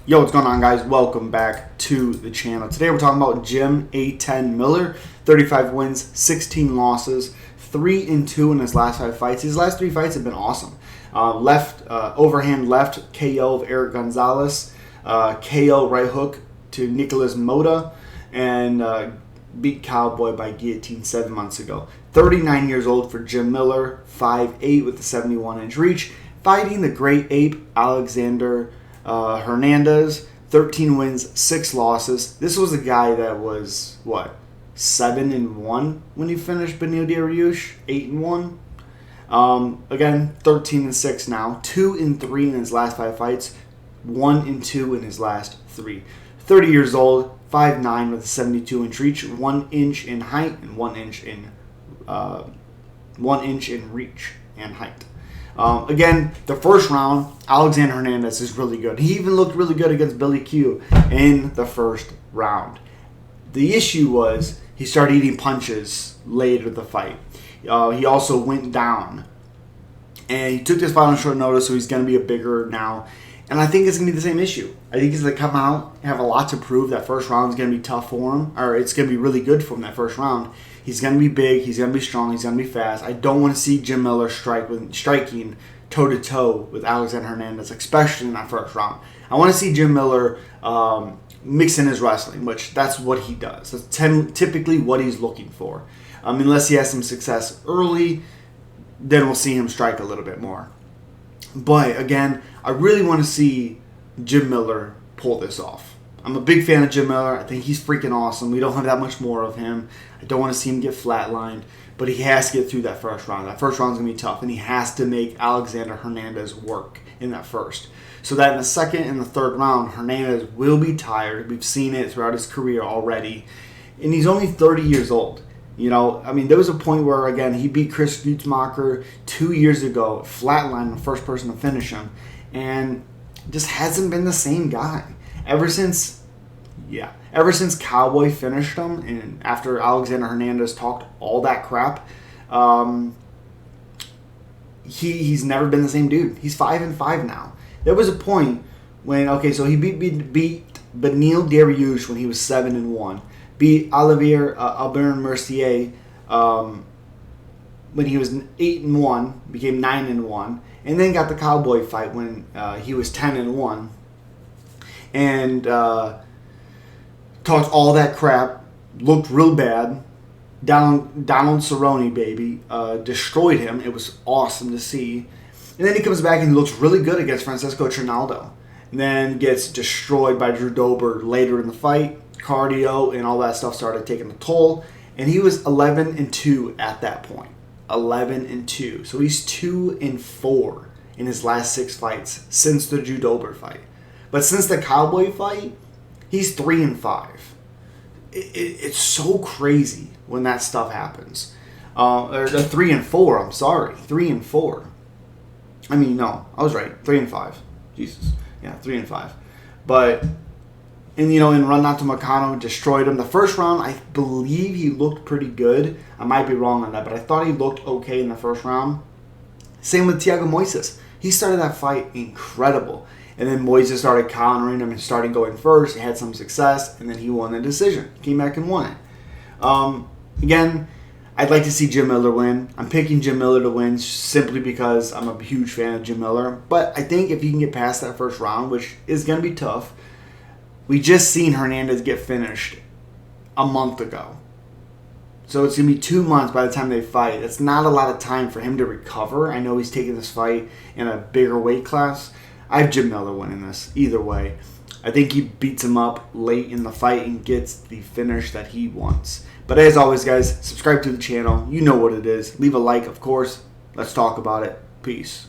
Yo, what's going on, guys? Welcome back to the channel. Today we're talking about Jim A10 Miller. 35 wins, 16 losses, 3-2 in his last 5 fights. His last 3 fights have been awesome. Overhand left KO of Eric Gonzalez, KO right hook to Nicholas Mota, and beat Cowboy by guillotine 7 months ago. 39 years old for Jim Miller, 5'8" with a 71-inch reach, fighting the great ape Alexander Hernandez. 13 wins, 6 losses. This was a guy that was, 7-1 when he finished Beneil Dariush, 8-1. Again, 13-6 now, 2-3 in his last 5 fights, 1-2 in his last 3. 30 years old, 5'9" with a 72-inch reach, 1 inch in height, and 1 inch in reach and height. Again, the first round, Alexander Hernandez is really good. He even looked really good against Billy Q in the first round. The issue was he started eating punches later in the fight. He also went down. And he took this fight on short notice, so he's going to be a bigger now. And I think it's going to be the same issue. I think he's going to come out and have a lot to prove. That first round is going to be tough for him, or it's going to be really good for him that first round. He's going to be big, he's going to be strong, he's going to be fast. I don't want to see Jim Miller striking toe-to-toe with Alexander Hernandez, especially in that first round. I want to see Jim Miller mix in his wrestling, which that's what he does. That's typically what he's looking for. Unless he has some success early, then we'll see him strike a little bit more. But again, I really want to see Jim Miller pull this off. I'm a big fan of Jim Miller. I think he's freaking awesome. We don't have that much more of him. I don't want to see him get flatlined, but he has to get through that first round. That first round is going to be tough, and he has to make Alexander Hernandez work in that first. So that in the second and the third round, Hernandez will be tired. We've seen it throughout his career already, and he's only 30 years old. You know, there was a point where, again, he beat Chris Gutzmacher 2 years ago, flatlined, the first person to finish him, and just hasn't been the same guy. Ever since Cowboy finished him, and after Alexander Hernandez talked all that crap, he's never been the same dude. He's 5-5 now. There was a point when, so he beat Beneil Dariush when he was 7-1. Beat Olivier Aubin Mercier when he was 8-1, became 9-1, and then got the Cowboy fight when he was 10-1, and talked all that crap, looked real bad. Donald Cerrone, baby, destroyed him. It was awesome to see. And then he comes back and looks really good against Francisco Trinaldo. And then gets destroyed by Drew Dober later in the fight. Cardio and all that stuff started taking a toll. And he was 11-2 at that point. 11-2. So he's 2-4 in his last 6 fights since the Drew Dober fight. But since the Cowboy fight, he's 3-5. It's so crazy when that stuff happens. Or 3-4. I'm sorry, 3-4. No, I was right. 3-5. Jesus, yeah, 3-5. But in Run Out to Makano, destroyed him. The first round, I believe he looked pretty good. I might be wrong on that, but I thought he looked okay in the first round. Same with Thiago Moises. He started that fight incredible. And then Moises started countering him and started going first. He had some success, and then he won the decision. He came back and won it. Again, I'd like to see Jim Miller win. I'm picking Jim Miller to win simply because I'm a huge fan of Jim Miller. But I think if he can get past that first round, which is going to be tough, we just seen Hernandez get finished a month ago. So it's going to be 2 months by the time they fight. It's not a lot of time for him to recover. I know he's taking this fight in a bigger weight class. I have Jim Miller winning this either way. I think he beats him up late in the fight and gets the finish that he wants. But as always, guys, subscribe to the channel. You know what it is. Leave a like, of course. Let's talk about it. Peace.